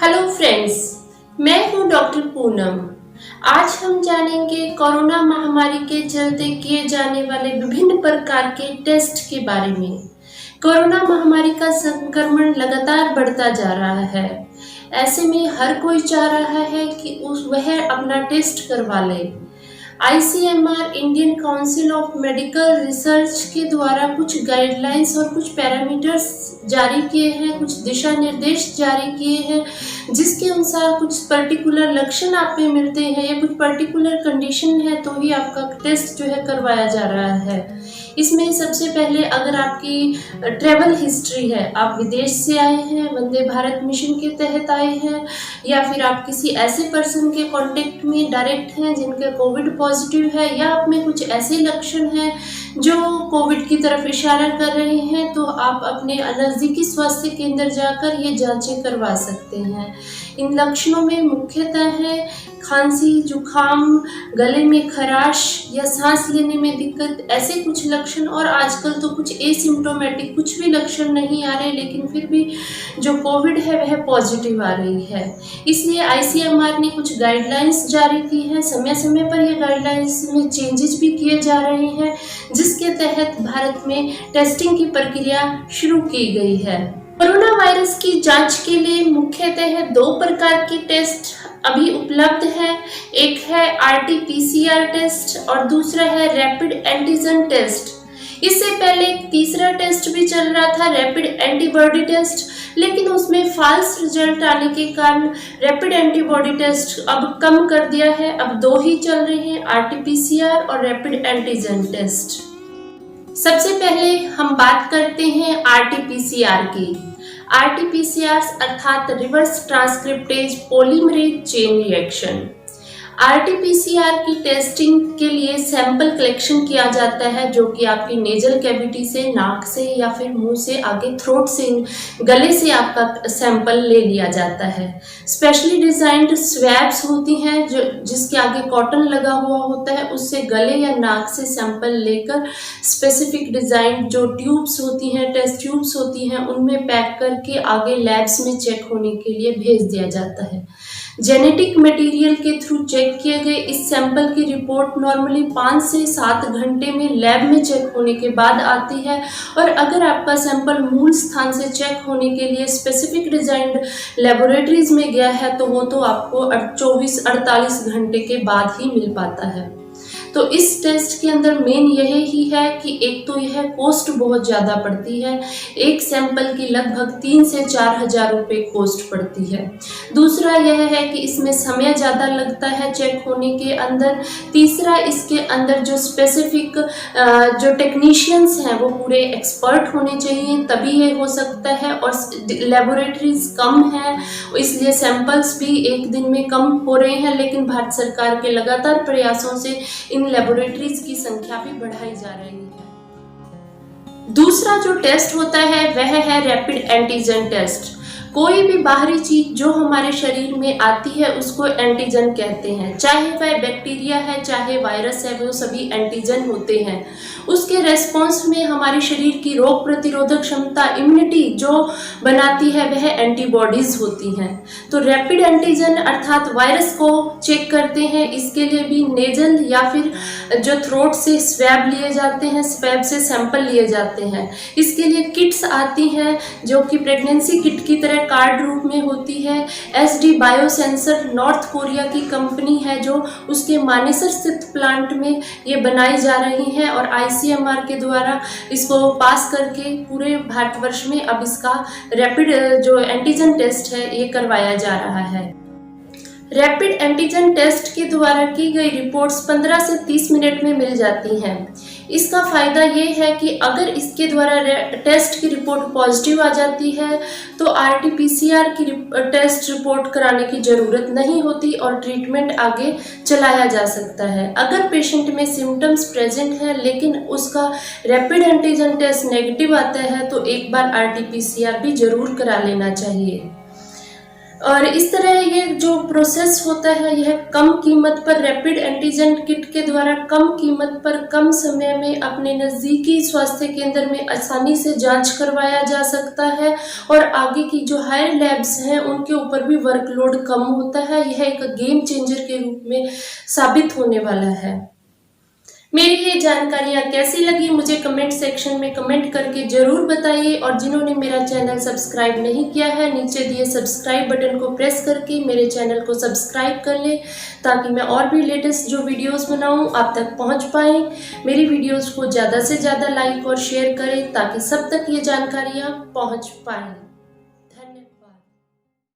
Hello friends, मैं हूं doctor Poonam. आज हम जानेंगे कोरोना महामारी के चलते किए जाने वाले विभिन्न प्रकार के टेस्ट के बारे में। कोरोना महामारी का संक्रमण लगातार बढ़ता जा रहा है। ऐसे में हर कोई चाह रहा है कि वह अपना टेस्ट करवा ले। ICMR Indian council of medical research के द्वारा कुछ गाइडलाइंस और कुछ पैरामीटर्स जारी किए हैं, कुछ दिशा निर्देश जारी किए हैं, जिसके अनुसार कुछ पर्टिकुलर लक्षण आप में मिलते हैं या कुछ पर्टिकुलर कंडीशन है तो ही आपका टेस्ट जो है करवाया जा रहा है। इसमें सबसे पहले अगर आपकी ट्रैवल हिस्ट्री है, आप विदेश से आए हैं, वंदे भारत मिशन के तहत आए हैं, या फिर आप किसी ऐसे पर्सन के कांटेक्ट में डायरेक्ट हैं जिनका कोविड पॉजिटिव है, या आप में कुछ ऐसे लक्षण हैं जो कोविड की तरफ इशारा कर रहे हैं, तो आप अपने नज़दीकी स्वास्थ्य केंद्र जाकर ये जांचें करवा सकते हैं। इन लक्षणों में मुख्यतः है खांसी, जुखाम, गले में खराश या सांस लेने में दिक्कत, ऐसे कुछ लक्षण। और आजकल तो कुछ एसिम्प्टोमेटिक कुछ भी लक्षण नहीं आ रहे, लेकिन फिर भी जो कोविड है वह पॉजिटिव आ रही है। इसलिए आईसीएमआर ने कुछ गाइडलाइंस जारी की हैं। समय समय पर ये गाइडलाइंस में चेंजेस भी किए जा रहे हैं, जिसके तहत भारत में टेस्टिंग की प्रक्रिया शुरू की गई है। कोरोना वायरस की जांच के लिए मुख्यतः 2 प्रकार के टेस्ट अभी उपलब्ध है। एक है आरटी-पीसीआर टेस्ट और दूसरा है रैपिड एंटीजन टेस्ट। इससे पहले एक तीसरा टेस्ट भी चल रहा था, रैपिड एंटीबॉडी टेस्ट, लेकिन उसमें फॉल्स रिजल्ट आने के कारण रैपिड एंटीबॉडी टेस्ट अब कम कर दिया है। अब 2 ही चल रहे हैं, आरटी-पीसीआर और रैपिड एंटीजन टेस्ट। सबसे पहले हम बात करते हैं आरटी-पीसीआर की। आरटी-पीसीआर अर्थात reverse transcriptase polymerase chain reaction. RT-PCR की टेस्टिंग के लिए सैंपल कलेक्शन किया जाता है, जो कि आपकी नेजल कैविटी से, नाक से या फिर मुंह से, आगे थ्रोट से, गले से आपका सैंपल ले लिया जाता है। स्पेशली डिजाइंड स्वैब्स होती हैं जो जिसके आगे कॉटन लगा हुआ होता है, उससे गले या नाक से सैंपल लेकर स्पेसिफिक डिजाइन जो ट्यूब्स होती हैं, टेस्ट ट्यूब्स होती हैं, उनमें पैक करके आगे लैब्स में चेक होने के लिए भेज दिया जाता है। जेनेटिक मटेरियल के थ्रू चेक किए गए इस सैंपल की रिपोर्ट नॉर्मली 5 से 7 घंटे में लैब में चेक होने के बाद आती है, और अगर आपका सैंपल मूल स्थान से चेक होने के लिए स्पेसिफिक डिजाइंड लेबोरेटरीज में गया है तो वो तो आपको 24-48 घंटे के बाद ही मिल पाता है। तो इस टेस्ट के अंदर मेन यह ही है कि एक तो यह कॉस्ट बहुत ज़्यादा पड़ती है, एक सैंपल की लगभग 3 से 4 हज़ार रुपये कॉस्ट पड़ती है। दूसरा यह है कि इसमें समय ज़्यादा लगता है चेक होने के अंदर। तीसरा, इसके अंदर जो स्पेसिफिक जो टेक्नीशियंस हैं वो पूरे एक्सपर्ट होने चाहिए, तभी ये हो सकता है, और लेबोरेटरीज कम हैं, इसलिए सैंपल्स भी एक दिन में कम हो रहे हैं, लेकिन भारत सरकार के लगातार प्रयासों से इन लेबोरेटरीज की संख्या भी बढ़ाई जा रही है। दूसरा जो टेस्ट होता है वह है रैपिड एंटीजन टेस्ट। कोई भी बाहरी चीज जो हमारे शरीर में आती है उसको एंटीजन कहते हैं, चाहे वह बैक्टीरिया है चाहे वायरस है, वो सभी एंटीजन होते हैं। उसके रेस्पॉन्स में हमारे शरीर की रोग प्रतिरोधक क्षमता, इम्यूनिटी जो बनाती है वह एंटीबॉडीज होती हैं। तो रैपिड एंटीजन अर्थात वायरस को चेक करते हैं, इसके लिए भी नेजल या फिर जो थ्रोट से स्वैब लिए जाते हैं, स्वैब से सैंपल लिए जाते हैं। इसके लिए किट्स आती हैं जो कि प्रेगनेंसी किट की तरह कार्ड रूप में होती है। SD बायोसेंसर नॉर्थ कोरिया की कंपनी है जो उसके मानेसर स्थित प्लांट में ये बनाई जा रही है, और आईसीएमआर के द्वारा इसको पास करके पूरे भारतवर्ष में अब इसका रैपिड जो एंटीजन टेस्ट है ये करवाया जा रहा है। रैपिड एंटीजन टेस्ट के द्वारा की गई रिपोर्ट्स 15 से 30 मिनट में मिल जाती हैं। इसका फ़ायदा ये है कि अगर इसके द्वारा टेस्ट की रिपोर्ट पॉजिटिव आ जाती है तो आरटी-पीसीआर की टेस्ट रिपोर्ट कराने की ज़रूरत नहीं होती और ट्रीटमेंट आगे चलाया जा सकता है। अगर पेशेंट में सिम्टम्स प्रेजेंट है लेकिन उसका रैपिड एंटीजन टेस्ट नेगेटिव आता है तो एक बार आरटी-पीसीआर भी ज़रूर करा लेना चाहिए। और इस तरह ये जो प्रोसेस होता है यह कम कीमत पर रैपिड एंटीजन किट के द्वारा कम कीमत पर कम समय में अपने नज़दीकी स्वास्थ्य केंद्र में आसानी से जांच करवाया जा सकता है और आगे की जो हायर लैब्स हैं उनके ऊपर भी वर्कलोड कम होता है। यह एक गेम चेंजर के रूप में साबित होने वाला है। मेरी ये जानकारियाँ कैसी लगी मुझे कमेंट सेक्शन में कमेंट करके ज़रूर बताइए और जिन्होंने मेरा चैनल सब्सक्राइब नहीं किया है नीचे दिए सब्सक्राइब बटन को प्रेस करके मेरे चैनल को सब्सक्राइब कर लें ताकि मैं और भी लेटेस्ट जो वीडियोस बनाऊं आप तक पहुंच पाएँ। मेरी वीडियोस को ज़्यादा से ज़्यादा लाइक और शेयर करें ताकि सब तक ये जानकारियाँ पहुँच पाएँ।